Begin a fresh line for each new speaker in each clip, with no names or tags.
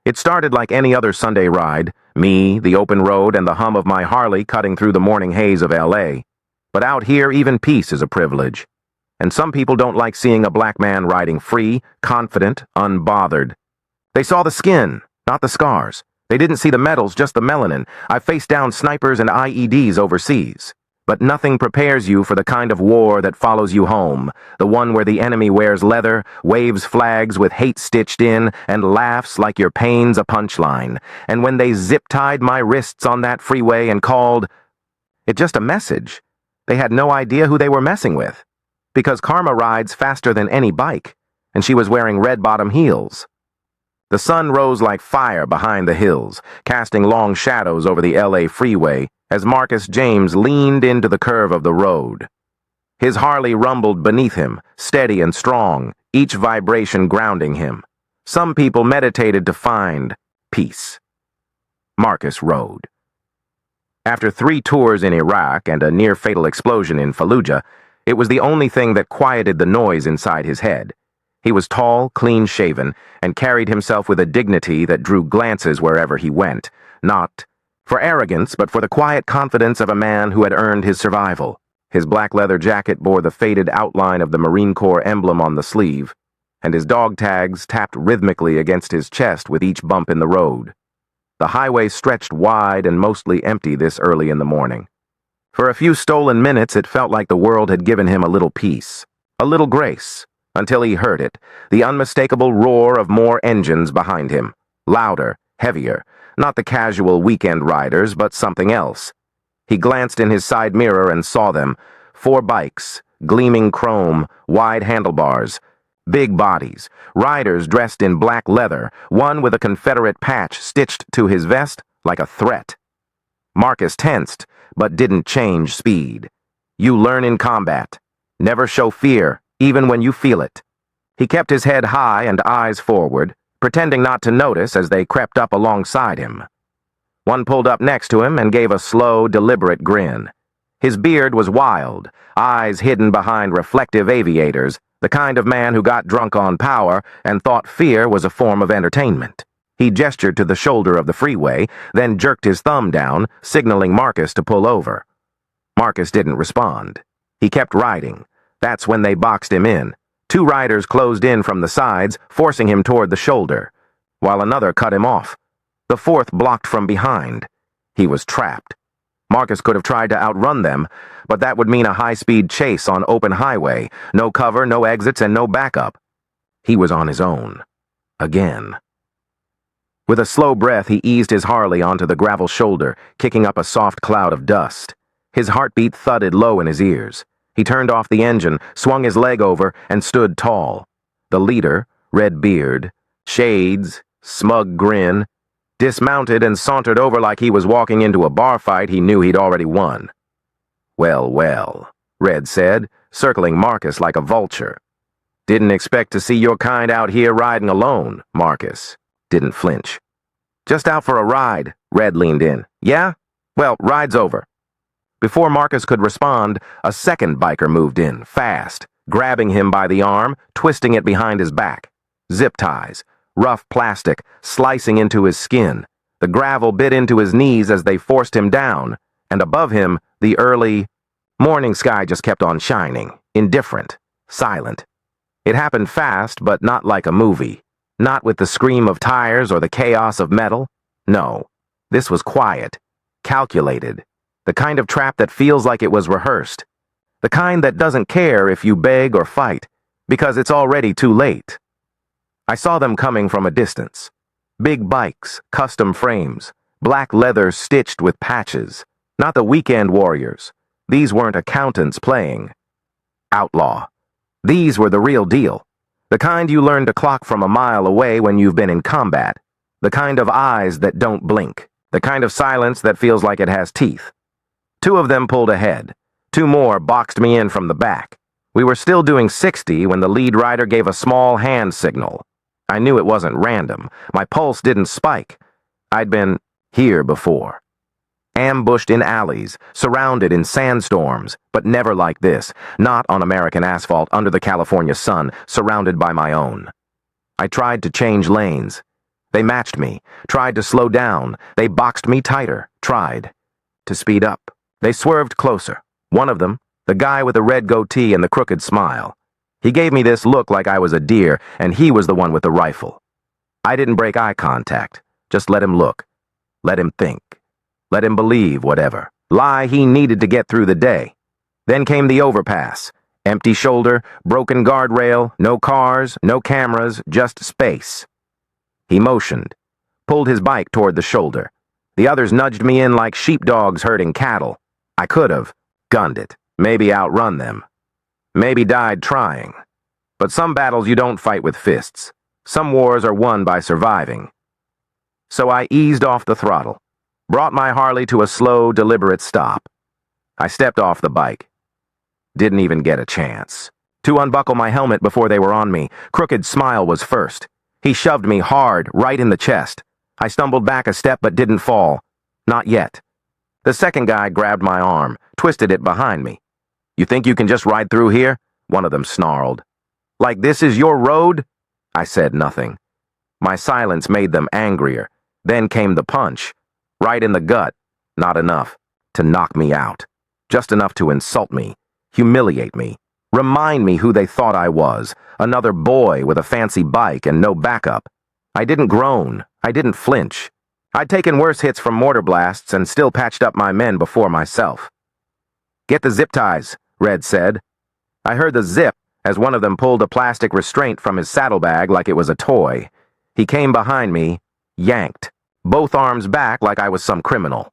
It started like any other Sunday ride, me, the open road, and the hum of my Harley cutting through the morning haze of L.A. But out here, even peace is a privilege. And some people don't like seeing a black man riding free, confident, unbothered. They saw the skin, not the scars. They didn't see the medals, just the melanin. I faced down snipers and IEDs overseas. But nothing prepares you for the kind of war that follows you home, the one where the enemy wears leather, waves flags with hate stitched in, and laughs like your pain's a punchline. And when they zip-tied my wrists on that freeway and called, it just a message. They had no idea who they were messing with. Because Karma rides faster than any bike, and she was wearing red-bottom heels. The sun rose like fire behind the hills, casting long shadows over the LA freeway as Marcus James leaned into the curve of the road. His Harley rumbled beneath him, steady and strong, each vibration grounding him. Some people meditated to find peace. Marcus rode. After 3 tours in Iraq and a near-fatal explosion in Fallujah, it was the only thing that quieted the noise inside his head. He was tall, clean-shaven, and carried himself with a dignity that drew glances wherever he went, not for arrogance, but for the quiet confidence of a man who had earned his survival. His black leather jacket bore the faded outline of the Marine Corps emblem on the sleeve, and his dog tags tapped rhythmically against his chest with each bump in the road. The highway stretched wide and mostly empty this early in the morning. For a few stolen minutes, it felt like the world had given him a little peace, a little grace, until he heard it, the unmistakable roar of more engines behind him, louder, heavier, not the casual weekend riders, but something else. He glanced in his side mirror and saw them, 4 bikes, gleaming chrome, wide handlebars, big bodies, riders dressed in black leather, one with a Confederate patch stitched to his vest like a threat. Marcus tensed, but didn't change speed. You learn in combat. Never show fear, even when you feel it. He kept his head high and eyes forward, pretending not to notice as they crept up alongside him. One pulled up next to him and gave a slow, deliberate grin. His beard was wild, eyes hidden behind reflective aviators, the kind of man who got drunk on power and thought fear was a form of entertainment. He gestured to the shoulder of the freeway, then jerked his thumb down, signaling Marcus to pull over. Marcus didn't respond. He kept riding. That's when they boxed him in. 2 riders closed in from the sides, forcing him toward the shoulder, while another cut him off. The 4th blocked from behind. He was trapped. Marcus could have tried to outrun them, but that would mean a high-speed chase on open highway, no cover, no exits, and no backup. He was on his own. Again. With a slow breath, he eased his Harley onto the gravel shoulder, kicking up a soft cloud of dust. His heartbeat thudded low in his ears. He turned off the engine, swung his leg over, and stood tall. The leader, red beard, shades, smug grin, dismounted and sauntered over like he was walking into a bar fight he knew he'd already won. Well, well, Red said, circling Marcus like a vulture. Didn't expect to see your kind out here riding alone, Marcus. Didn't flinch. Just out for a ride, Red leaned in. Yeah? Well, ride's over. Before Marcus could respond, a second biker moved in, fast, grabbing him by the arm, twisting it behind his back. Zip ties, rough plastic, slicing into his skin. The gravel bit into his knees as they forced him down, and above him, the early morning sky just kept on shining, indifferent, silent. It happened fast, but not like a movie. Not with the scream of tires or the chaos of metal. No, this was quiet, calculated. The kind of trap that feels like it was rehearsed. The kind that doesn't care if you beg or fight, because it's already too late. I saw them coming from a distance. Big bikes, custom frames, black leather stitched with patches. Not the weekend warriors. These weren't accountants playing. Outlaw. These were the real deal. The kind you learn to clock from a mile away when you've been in combat. The kind of eyes that don't blink. The kind of silence that feels like it has teeth. 2 of them pulled ahead. 2 more boxed me in from the back. We were still doing 60 when the lead rider gave a small hand signal. I knew it wasn't random. My pulse didn't spike. I'd been here before. Ambushed in alleys, surrounded in sandstorms, but never like this, not on American asphalt under the California sun, surrounded by my own. I tried to change lanes. They matched me, tried to slow down. They boxed me tighter, tried to speed up. They swerved closer. One of them, the guy with the red goatee and the crooked smile. He gave me this look like I was a deer, and he was the one with the rifle. I didn't break eye contact. Just let him look. Let him think. Let him believe whatever lie he needed to get through the day. Then came the overpass. Empty shoulder, broken guardrail, no cars, no cameras, just space. He motioned, pulled his bike toward the shoulder. The others nudged me in like sheepdogs herding cattle. I could have gunned it, maybe outrun them. Maybe died trying. But some battles you don't fight with fists. Some wars are won by surviving. So I eased off the throttle, brought my Harley to a slow, deliberate stop. I stepped off the bike. Didn't even get a chance to unbuckle my helmet before they were on me. Crooked Smile was first. He shoved me hard, right in the chest. I stumbled back a step but didn't fall. Not yet. The second guy grabbed my arm, twisted it behind me. "You think you can just ride through here?" one of them snarled. "Like this is your road?" I said nothing. My silence made them angrier. Then came the punch. Right in the gut. Not enough to knock me out. Just enough to insult me, humiliate me, remind me who they thought I was, another boy with a fancy bike and no backup. I didn't groan. I didn't flinch. I'd taken worse hits from mortar blasts and still patched up my men before myself. "Get the zip ties," Red said. I heard the zip as one of them pulled a plastic restraint from his saddlebag like it was a toy. He came behind me, yanked, both arms back like I was some criminal.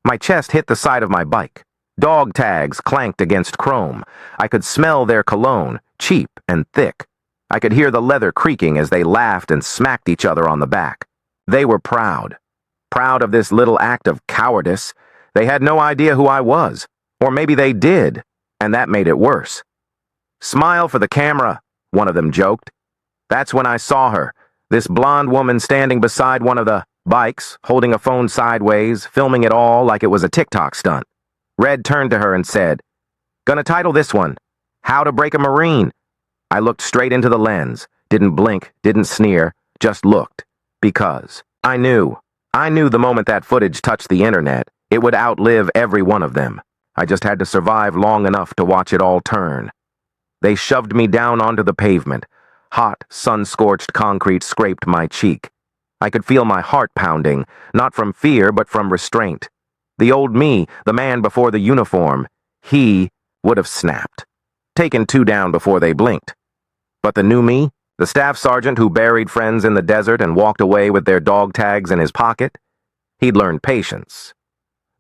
My chest hit the side of my bike. Dog tags clanked against chrome. I could smell their cologne, cheap and thick. I could hear the leather creaking as they laughed and smacked each other on the back. They were proud. Proud of this little act of cowardice. They had no idea who I was. Or maybe they did, and that made it worse. "Smile for the camera," one of them joked. That's when I saw her, this blonde woman standing beside one of the bikes, holding a phone sideways, filming it all like it was a TikTok stunt. Red turned to her and said, "Gonna title this one, How to Break a Marine." I looked straight into the lens, didn't blink, didn't sneer, just looked. Because I knew the moment that footage touched the internet, it would outlive every one of them. I just had to survive long enough to watch it all turn. They shoved me down onto the pavement. Hot, sun-scorched concrete scraped my cheek. I could feel my heart pounding, not from fear but from restraint. The old me, the man before the uniform, he would have snapped. Taken two down before they blinked. But the new me, the staff sergeant who buried friends in the desert and walked away with their dog tags in his pocket, he'd learned patience.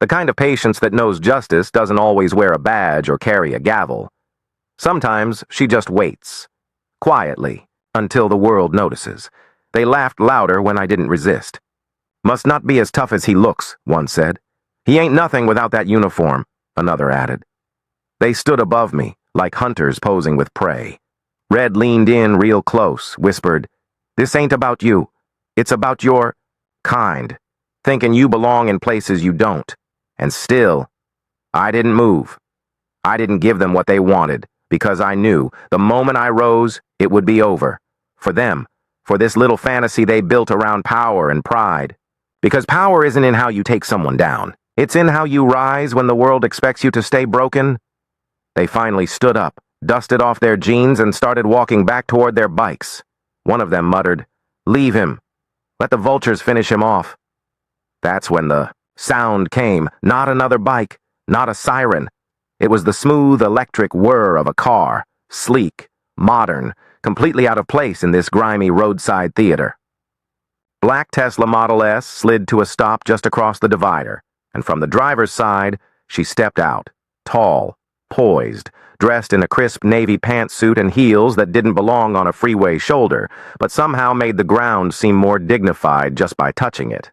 The kind of patience that knows justice doesn't always wear a badge or carry a gavel. Sometimes she just waits, quietly, until the world notices. They laughed louder when I didn't resist. "Must not be as tough as he looks," one said. "He ain't nothing without that uniform," another added. They stood above me, like hunters posing with prey. Red leaned in real close, whispered, "This ain't about you. It's about your kind, thinking you belong in places you don't." And still, I didn't move. I didn't give them what they wanted, because I knew the moment I rose, it would be over. For them, for this little fantasy they built around power and pride. Because power isn't in how you take someone down. It's in how you rise when the world expects you to stay broken. They finally stood up, dusted off their jeans, and started walking back toward their bikes. One of them muttered, "Leave him. Let the vultures finish him off." That's when the sound came. Not another bike, not a siren. It was the smooth electric whir of a car, sleek, modern, completely out of place in this grimy roadside theater. Black Tesla Model S slid to a stop just across the divider, and from the driver's side, she stepped out, tall, poised, dressed in a crisp navy pantsuit and heels that didn't belong on a freeway shoulder, but somehow made the ground seem more dignified just by touching it.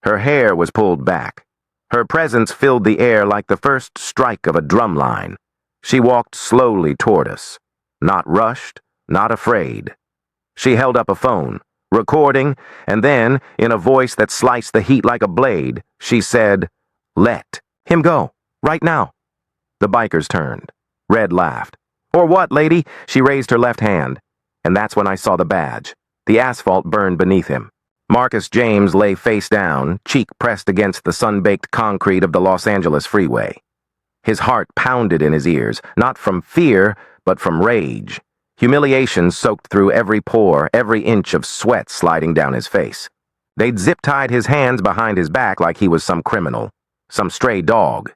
Her hair was pulled back. Her presence filled the air like the first strike of a drumline. She walked slowly toward us, not rushed, not afraid. She held up a phone, recording, and then, in a voice that sliced the heat like a blade, she said, "Let him go, right now." The bikers turned. Red laughed. "Or what, lady?" She raised her left hand, and that's when I saw the badge. The asphalt burned beneath him. Marcus James lay face down, cheek pressed against the sun-baked concrete of the Los Angeles freeway. His heart pounded in his ears, not from fear, but from rage. Humiliation soaked through every pore, every inch of sweat sliding down his face. They'd zip-tied his hands behind his back like he was some criminal, some stray dog.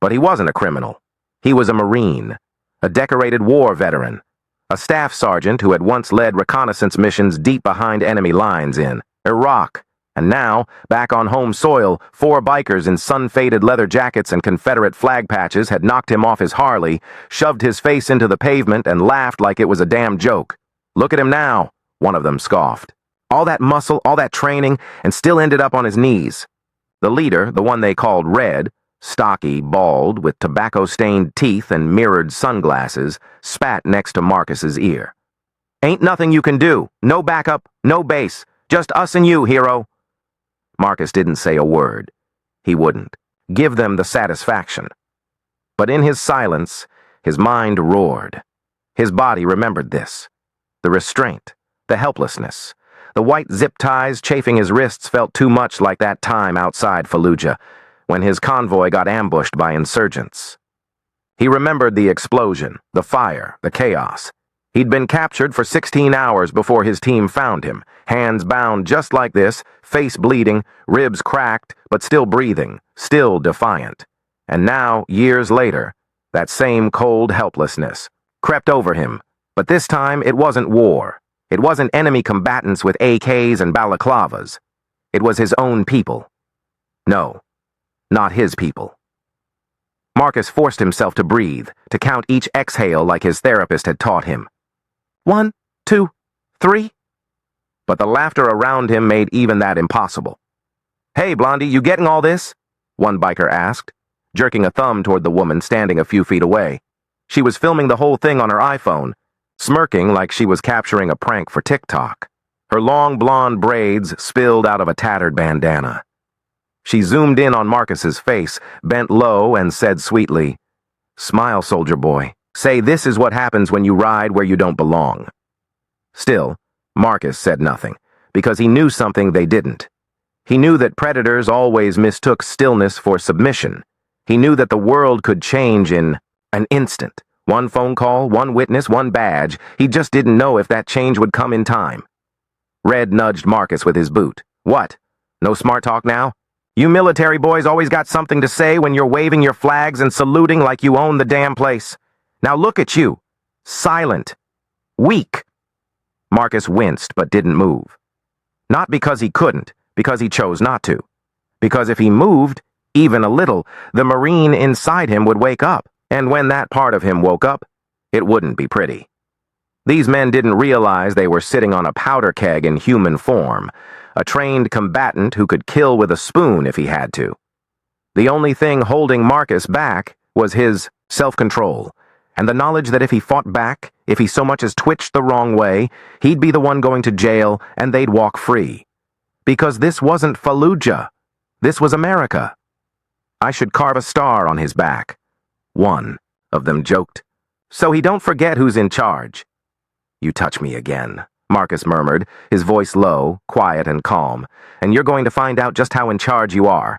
But he wasn't a criminal. He was a Marine, a decorated war veteran, a staff sergeant who had once led reconnaissance missions deep behind enemy lines in Iraq. And now, back on home soil, 4 bikers in sun-faded leather jackets and Confederate flag patches had knocked him off his Harley, shoved his face into the pavement, and laughed like it was a damn joke. "Look at him now," one of them scoffed. "All that muscle, all that training, and still ended up on his knees." The leader, the one they called Red, stocky, bald, with tobacco-stained teeth and mirrored sunglasses, spat next to Marcus's ear. "Ain't nothing you can do. No backup, no base. Just us and you, hero." Marcus didn't say a word. He wouldn't. Give them the satisfaction. But in his silence, his mind roared. His body remembered this. The restraint, the helplessness. The white zip ties chafing his wrists felt too much like that time outside Fallujah, when his convoy got ambushed by insurgents. He remembered the explosion, the fire, the chaos. He'd been captured for 16 hours before his team found him, hands bound just like this, face bleeding, ribs cracked, but still breathing, still defiant. And now, years later, that same cold helplessness crept over him. But this time, it wasn't war. It wasn't enemy combatants with AKs and balaclavas. It was his own people. No, not his people. Marcus forced himself to breathe, to count each exhale like his therapist had taught him. 1, 2, 3. But the laughter around him made even that impossible. "Hey, Blondie, you getting all this?" one biker asked, jerking a thumb toward the woman standing a few feet away. She was filming the whole thing on her iPhone, smirking like she was capturing a prank for TikTok. Her long blonde braids spilled out of a tattered bandana. She zoomed in on Marcus's face, bent low, and said sweetly, "Smile, soldier boy. Say this is what happens when you ride where you don't belong." Still, Marcus said nothing, because he knew something they didn't. He knew that predators always mistook stillness for submission. He knew that the world could change in an instant. One phone call, one witness, one badge. He just didn't know if that change would come in time. Red nudged Marcus with his boot. "What? No smart talk now? You military boys always got something to say when you're waving your flags and saluting like you own the damn place. Now look at you. Silent. Weak." Marcus winced but didn't move. Not because he couldn't, because he chose not to. Because if he moved, even a little, the Marine inside him would wake up, and when that part of him woke up, it wouldn't be pretty. These men didn't realize they were sitting on a powder keg in human form, a trained combatant who could kill with a spoon if he had to. The only thing holding Marcus back was his self-control, and the knowledge that if he fought back, if he so much as twitched the wrong way, he'd be the one going to jail and they'd walk free. Because this wasn't Fallujah. This was America. "I should carve a star on his back," one of them joked, "so he don't forget who's in charge." "You touch me again," Marcus murmured, his voice low, quiet and calm, "and you're going to find out just how in charge you are."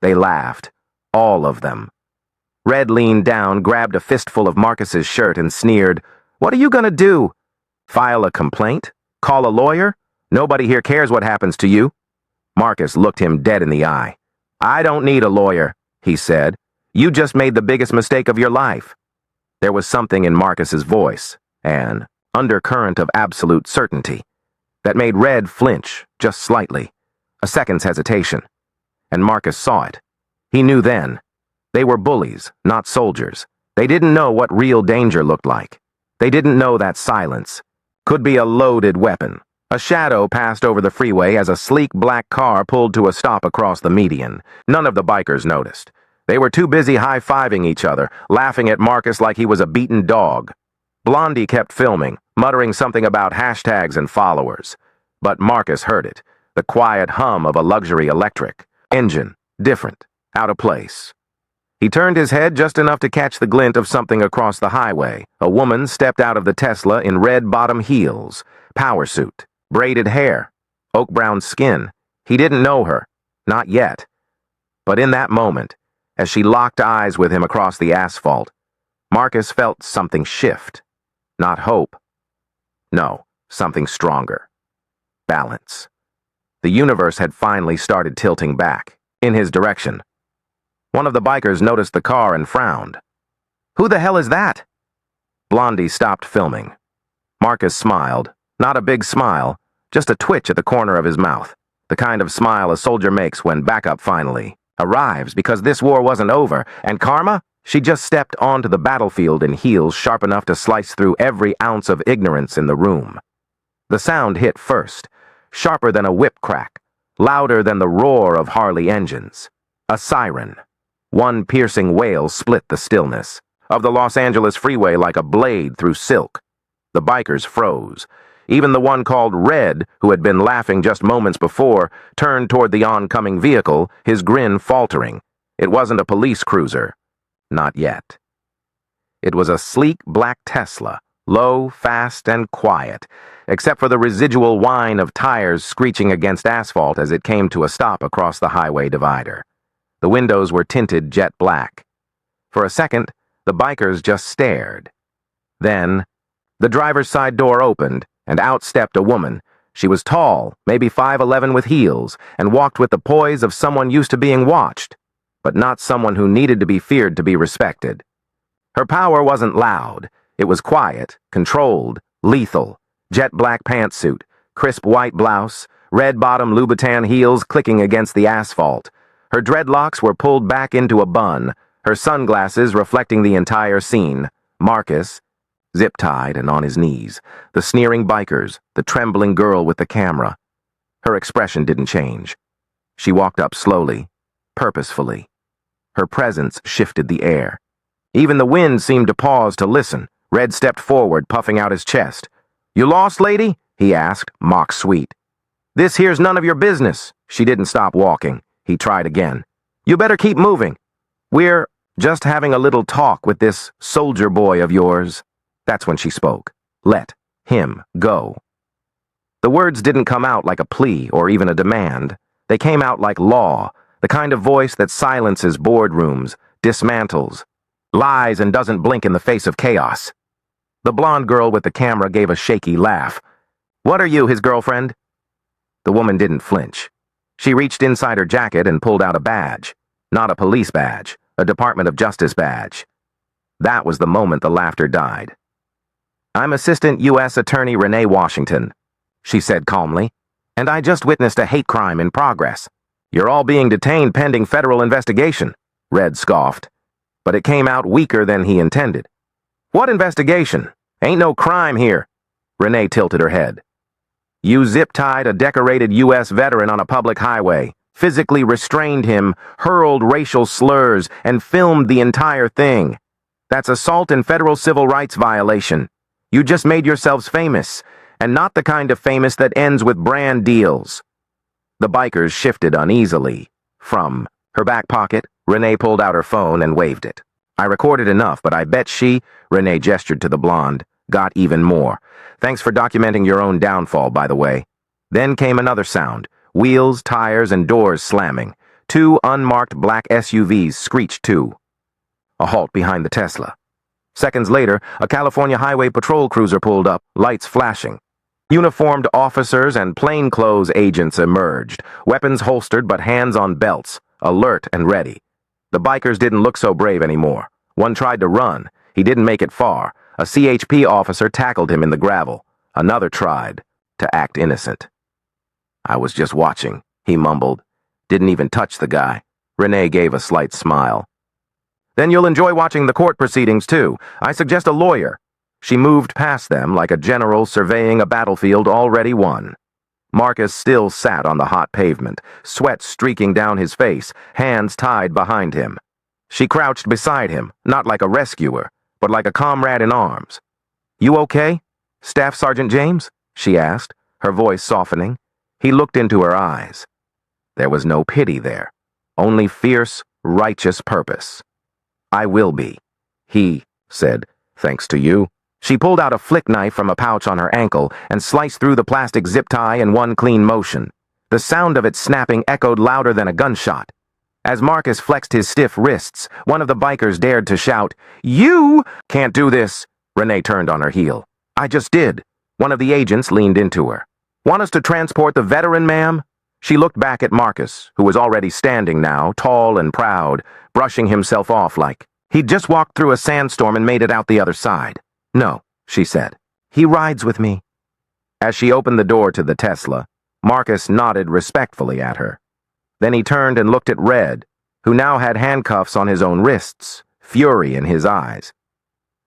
They laughed, all of them. Red leaned down, grabbed a fistful of Marcus's shirt and sneered, "What are you gonna do? File a complaint? Call a lawyer? Nobody here cares what happens to you." Marcus looked him dead in the eye. "I don't need a lawyer," he said. "You just made the biggest mistake of your life." There was something in Marcus's voice, an undercurrent of absolute certainty, that made Red flinch just slightly, a second's hesitation. And Marcus saw it. He knew then. They were bullies, not soldiers. They didn't know what real danger looked like. They didn't know that silence could be a loaded weapon. A shadow passed over the freeway as a sleek black car pulled to a stop across the median. None of the bikers noticed. They were too busy high-fiving each other, laughing at Marcus like he was a beaten dog. Blondie kept filming, muttering something about hashtags and followers. But Marcus heard it, the quiet hum of a luxury electric. Engine, different, out of place. He turned his head just enough to catch the glint of something across the highway. A woman stepped out of the Tesla in red bottom heels, power suit, braided hair. oak brown skin. He didn't know her. Not yet. But in that moment, as she locked eyes with him across the asphalt, Marcus felt something shift. Not hope. No, something stronger. Balance. The universe had finally started tilting back, in his direction. One of the bikers noticed the car and frowned. "Who the hell is that?" Blondie stopped filming. Marcus smiled. Not a big smile, just a twitch at the corner of his mouth. The kind of smile a soldier makes when backup finally arrives, because this war wasn't over. And Karma? She just stepped onto the battlefield in heels sharp enough to slice through every ounce of ignorance in the room. The sound hit first, sharper than a whip crack, louder than the roar of Harley engines. A siren. One piercing wail split the stillness of the Los Angeles freeway like a blade through silk. The bikers froze. Even the one called Red, who had been laughing just moments before, turned toward the oncoming vehicle, his grin faltering. It wasn't a police cruiser. Not yet. It was a sleek black Tesla, low, fast, and quiet, except for the residual whine of tires screeching against asphalt as it came to a stop across the highway divider. The windows were tinted jet black. For a second, the bikers just stared. Then, the driver's side door opened, and out stepped a woman. She was tall, maybe 5'11" with heels, and walked with the poise of someone used to being watched, but not someone who needed to be feared to be respected. Her power wasn't loud. It was quiet, controlled, lethal. Jet black pantsuit, crisp white blouse, red-bottom Louboutin heels clicking against the asphalt. Her dreadlocks were pulled back into a bun, her sunglasses reflecting the entire scene. Marcus, zip-tied and on his knees, the sneering bikers, the trembling girl with the camera. Her expression didn't change. She walked up slowly, purposefully. Her presence shifted the air. Even the wind seemed to pause to listen. Red stepped forward, puffing out his chest. "You lost, lady?" he asked, mock sweet. "This here's none of your business." She didn't stop walking. He tried again. "You better keep moving. We're just having a little talk with this soldier boy of yours." That's when she spoke. Let him go. The words didn't come out like a plea or even a demand. They came out like law, the kind of voice that silences boardrooms, dismantles, lies, and doesn't blink in the face of chaos. The blonde girl with the camera gave a shaky laugh. "What are you, his girlfriend?" The woman didn't flinch. She reached inside her jacket and pulled out a badge. Not a police badge, a Department of Justice badge. That was the moment the laughter died. "I'm Assistant U.S. Attorney Renee Washington," she said calmly, "and I just witnessed a hate crime in progress." "You're all being detained pending federal investigation," Red scoffed. But it came out weaker than he intended. "What investigation? Ain't no crime here." Renee tilted her head. "You zip-tied a decorated U.S. veteran on a public highway, physically restrained him, hurled racial slurs, and filmed the entire thing. That's assault and federal civil rights violation. You just made yourselves famous, and not the kind of famous that ends with brand deals." The bikers shifted uneasily. From her back pocket, Renee pulled out her phone and waved it. "I recorded enough, but I bet she," Renee gestured to the blonde, "got even more. Thanks for documenting your own downfall, by the way." Then came another sound. Wheels, tires, and doors slamming. Two unmarked black SUVs screeched too. A halt behind the Tesla. Seconds later, a California Highway Patrol cruiser pulled up, lights flashing. Uniformed officers and plainclothes agents emerged, weapons holstered but hands on belts, alert and ready. The bikers didn't look so brave anymore. One tried to run. He didn't make it far. A CHP officer tackled him in the gravel. Another tried to act innocent. "I was just watching," he mumbled. Didn't even touch the guy. Renee gave a slight smile. "Then you'll enjoy watching the court proceedings, too. I suggest a lawyer." She moved past them like a general surveying a battlefield already won. Marcus still sat on the hot pavement, sweat streaking down his face, hands tied behind him. She crouched beside him, not like a rescuer, but like a comrade in arms. "You okay, Staff Sergeant James?" she asked, her voice softening. He looked into her eyes. There was no pity there, only fierce, righteous purpose. "I will be," he said, "thanks to you." She pulled out a flick knife from a pouch on her ankle and sliced through the plastic zip tie in one clean motion. The sound of it snapping echoed louder than a gunshot. As Marcus flexed his stiff wrists, one of the bikers dared to shout, "You can't do this!" Renee turned on her heel. "I just did." One of the agents leaned into her. "Want us to transport the veteran, ma'am?" She looked back at Marcus, who was already standing now, tall and proud, brushing himself off like he'd just walked through a sandstorm and made it out the other side. "No," she said. "He rides with me." As she opened the door to the Tesla, Marcus nodded respectfully at her. Then he turned and looked at Red, who now had handcuffs on his own wrists, fury in his eyes.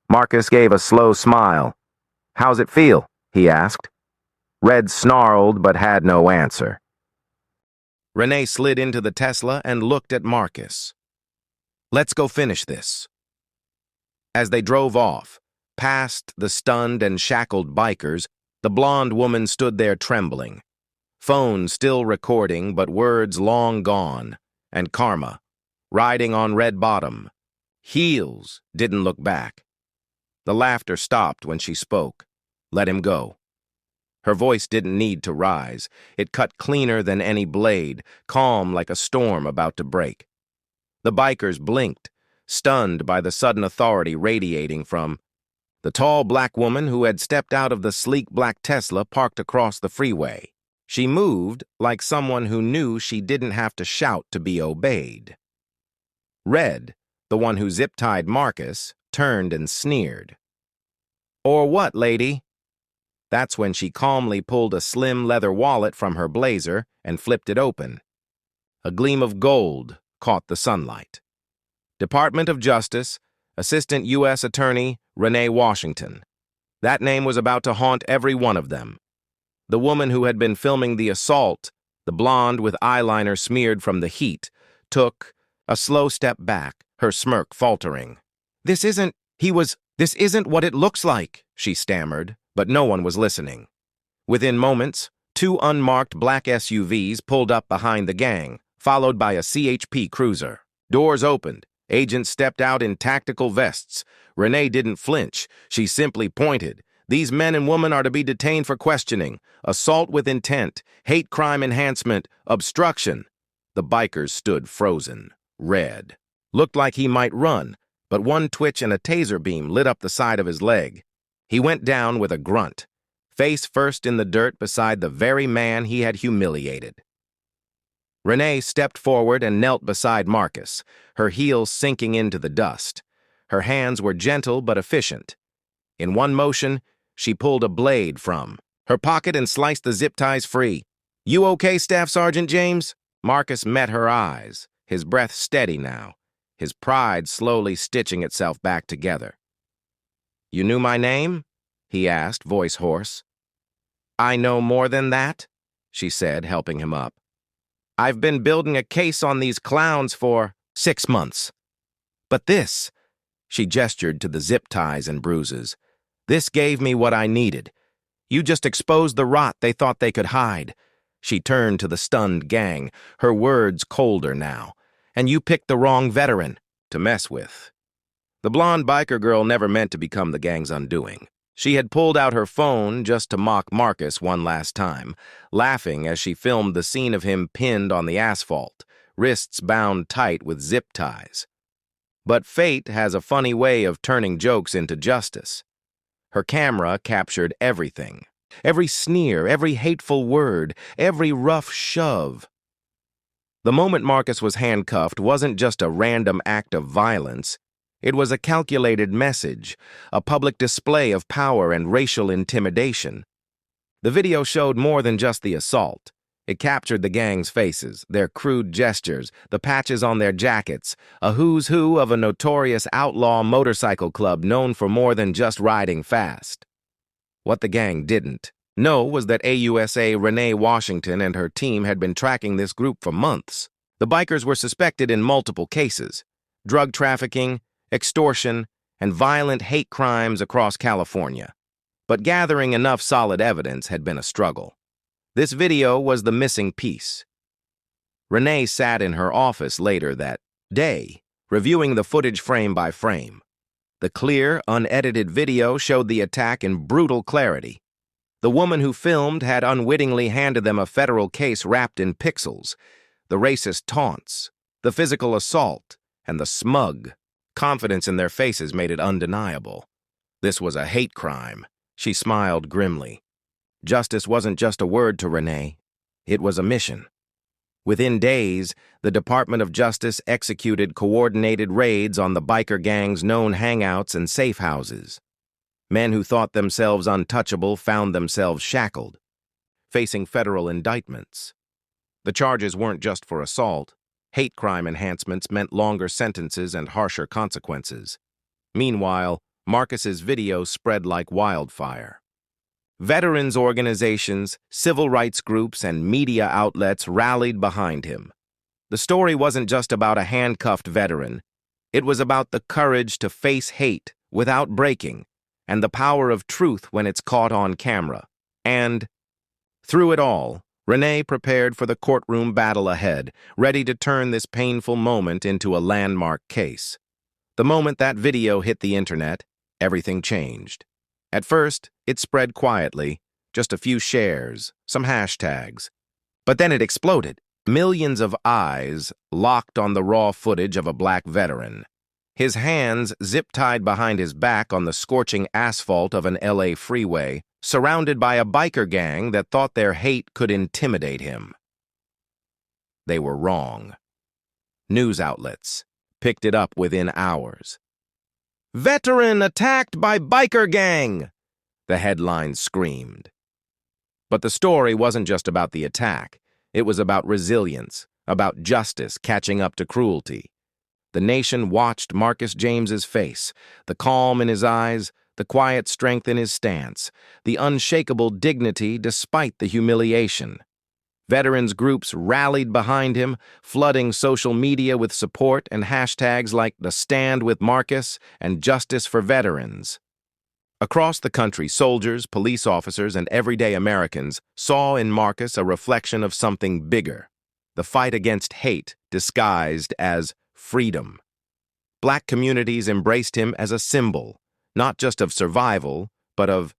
Marcus gave a slow smile. "How's it feel?" he asked. Red snarled but had no answer. Renee slid into the Tesla and looked at Marcus. "Let's go finish this." As they drove off, past the stunned and shackled bikers, the blonde woman stood there trembling. Phone still recording, but words long gone. And Karma, riding on red bottom. Heels, didn't look back. The laughter stopped when she spoke. Let him go. Her voice didn't need to rise. It cut cleaner than any blade, calm like a storm about to break. The bikers blinked, stunned by the sudden authority radiating from the tall black woman who had stepped out of the sleek black Tesla parked across the freeway. She moved like someone who knew she didn't have to shout to be obeyed. Red, the one who zip-tied Marcus, turned and sneered. "Or what, lady?" That's when she calmly pulled a slim leather wallet from her blazer and flipped it open. A gleam of gold caught the sunlight. Department of Justice, Assistant U.S. Attorney Renee Washington. That name was about to haunt every one of them. The woman who had been filming the assault, the blonde with eyeliner smeared from the heat, took a slow step back, her smirk faltering. This isn't what it looks like," she stammered, but no one was listening. Within moments, two unmarked black SUVs pulled up behind the gang, followed by a CHP cruiser. Doors opened. Agents stepped out in tactical vests. Renee didn't flinch. She simply pointed. "These men and women are to be detained for questioning, assault with intent, hate crime enhancement, obstruction." The bikers stood frozen. Red looked like he might run, but one twitch and a taser beam lit up the side of his leg. He went down with a grunt, face first in the dirt beside the very man he had humiliated. Renee stepped forward and knelt beside Marcus, her heels sinking into the dust. Her hands were gentle but efficient. In one motion, she pulled a blade from her pocket and sliced the zip ties free. "You okay, Staff Sergeant James?" Marcus met her eyes, his breath steady now, his pride slowly stitching itself back together. "You knew my name?" he asked, voice hoarse. "I know more than that," she said, helping him up. "I've been building a case on these clowns for 6 months. But this," she gestured to the zip ties and bruises, "this gave me what I needed. You just exposed the rot they thought they could hide." She turned to the stunned gang, her words colder now. "And you picked the wrong veteran to mess with." The blonde biker girl never meant to become the gang's undoing. She had pulled out her phone just to mock Marcus one last time, laughing as she filmed the scene of him pinned on the asphalt, wrists bound tight with zip ties. But fate has a funny way of turning jokes into justice. Her camera captured everything. Every sneer, every hateful word, every rough shove. The moment Marcus was handcuffed wasn't just a random act of violence. It was a calculated message, a public display of power and racial intimidation. The video showed more than just the assault. It captured the gang's faces, their crude gestures, the patches on their jackets, a who's who of a notorious outlaw motorcycle club known for more than just riding fast. What the gang didn't know was that AUSA Renee Washington and her team had been tracking this group for months. The bikers were suspected in multiple cases: drug trafficking, extortion, and violent hate crimes across California. But gathering enough solid evidence had been a struggle. This video was the missing piece. Renee sat in her office later that day, reviewing the footage frame by frame. The clear, unedited video showed the attack in brutal clarity. The woman who filmed had unwittingly handed them a federal case wrapped in pixels. The racist taunts, the physical assault, and the smug confidence in their faces made it undeniable. This was a hate crime. She smiled grimly. Justice wasn't just a word to Renee. It was a mission. Within days, the Department of Justice executed coordinated raids on the biker gang's known hangouts and safe houses. Men who thought themselves untouchable found themselves shackled, facing federal indictments. The charges weren't just for assault. Hate crime enhancements meant longer sentences and harsher consequences. Meanwhile, Marcus's video spread like wildfire. Veterans organizations, civil rights groups, and media outlets rallied behind him. The story wasn't just about a handcuffed veteran. It was about the courage to face hate without breaking, and the power of truth when it's caught on camera. And, through it all, Renee prepared for the courtroom battle ahead, ready to turn this painful moment into a landmark case. The moment that video hit the internet, everything changed. At first, it spread quietly, just a few shares, some hashtags. But then it exploded. Millions of eyes locked on the raw footage of a black veteran. His hands zip-tied behind his back on the scorching asphalt of an LA freeway, surrounded by a biker gang that thought their hate could intimidate him. They were wrong. News outlets picked it up within hours. "Veteran attacked by biker gang!" the headlines screamed. But the story wasn't just about the attack. It was about resilience, about justice catching up to cruelty. The nation watched Marcus James's face, the calm in his eyes, the quiet strength in his stance, the unshakable dignity despite the humiliation. Veterans groups rallied behind him, flooding social media with support and hashtags like the Stand with Marcus and Justice for Veterans. Across the country, soldiers, police officers, and everyday Americans saw in Marcus a reflection of something bigger, the fight against hate disguised as freedom. Black communities embraced him as a symbol, not just of survival, but of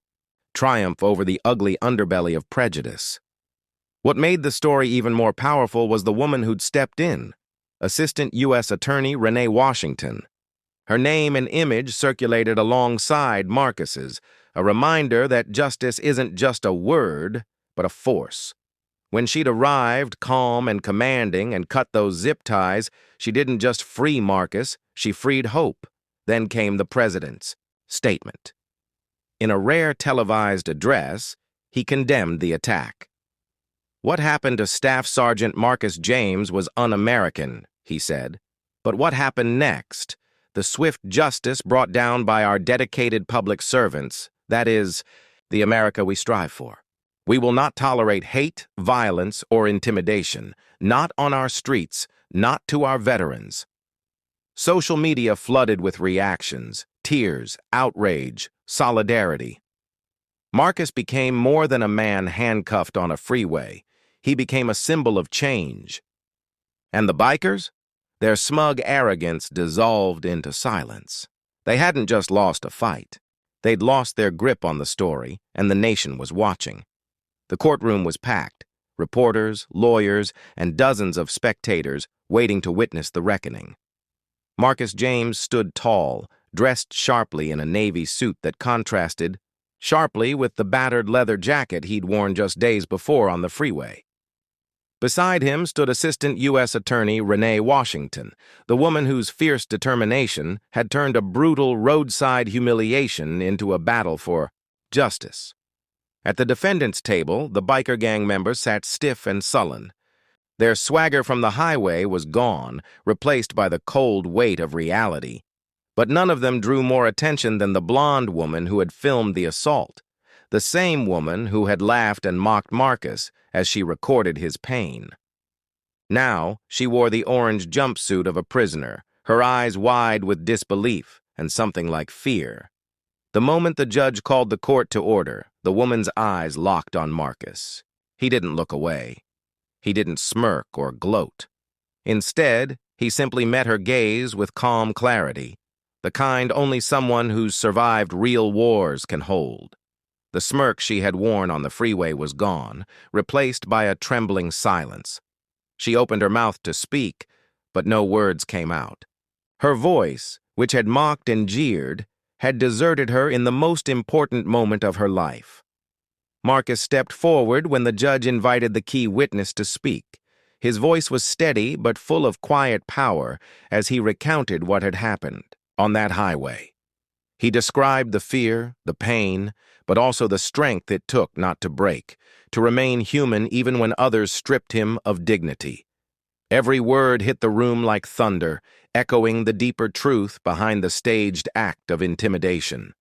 triumph over the ugly underbelly of prejudice. What made the story even more powerful was the woman who'd stepped in, Assistant U.S. Attorney Renee Washington. Her name and image circulated alongside Marcus's, a reminder that justice isn't just a word, but a force. When she'd arrived, calm and commanding, and cut those zip ties, she didn't just free Marcus, she freed hope. Then came the president's statement. In a rare televised address, he condemned the attack. "What happened to Staff Sergeant Marcus James was un-American," he said. "But what happened next? The swift justice brought down by our dedicated public servants, that is, the America we strive for. We will not tolerate hate, violence, or intimidation, not on our streets, not to our veterans." Social media flooded with reactions, tears, outrage, solidarity. Marcus became more than a man handcuffed on a freeway. He became a symbol of change. And the bikers? Their smug arrogance dissolved into silence. They hadn't just lost a fight. They'd lost their grip on the story, and the nation was watching. The courtroom was packed, reporters, lawyers, and dozens of spectators waiting to witness the reckoning. Marcus James stood tall, dressed sharply in a navy suit that contrasted sharply with the battered leather jacket he'd worn just days before on the freeway. Beside him stood Assistant U.S. Attorney Renee Washington, the woman whose fierce determination had turned a brutal roadside humiliation into a battle for justice. At the defendant's table, the biker gang members sat stiff and sullen. Their swagger from the highway was gone, replaced by the cold weight of reality. But none of them drew more attention than the blonde woman who had filmed the assault, the same woman who had laughed and mocked Marcus as she recorded his pain. Now, she wore the orange jumpsuit of a prisoner, her eyes wide with disbelief and something like fear. The moment the judge called the court to order, the woman's eyes locked on Marcus. He didn't look away. He didn't smirk or gloat. Instead, he simply met her gaze with calm clarity. the kind only someone who's survived real wars can hold. The smirk she had worn on the freeway was gone, replaced by a trembling silence. She opened her mouth to speak, but no words came out. Her voice, which had mocked and jeered, had deserted her in the most important moment of her life. Marcus stepped forward when the judge invited the key witness to speak. His voice was steady but full of quiet power as he recounted what had happened on that highway. He described the fear, the pain, but also the strength it took not to break, to remain human even when others stripped him of dignity. Every word hit the room like thunder, echoing the deeper truth behind the staged act of intimidation.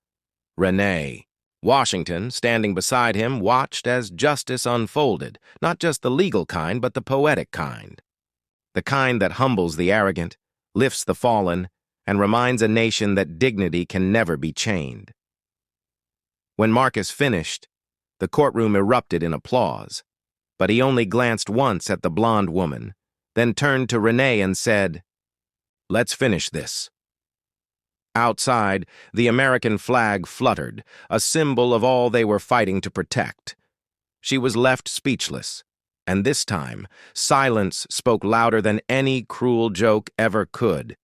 Renee. Washington, standing beside him, watched as justice unfolded, not just the legal kind, but the poetic kind. The kind that humbles the arrogant, lifts the fallen, and reminds a nation that dignity can never be chained. When Marcus finished, the courtroom erupted in applause, but he only glanced once at the blonde woman, then turned to Renee and said, "Let's finish this." Outside, the American flag fluttered, a symbol of all they were fighting to protect. She was left speechless, and this time, silence spoke louder than any cruel joke ever could.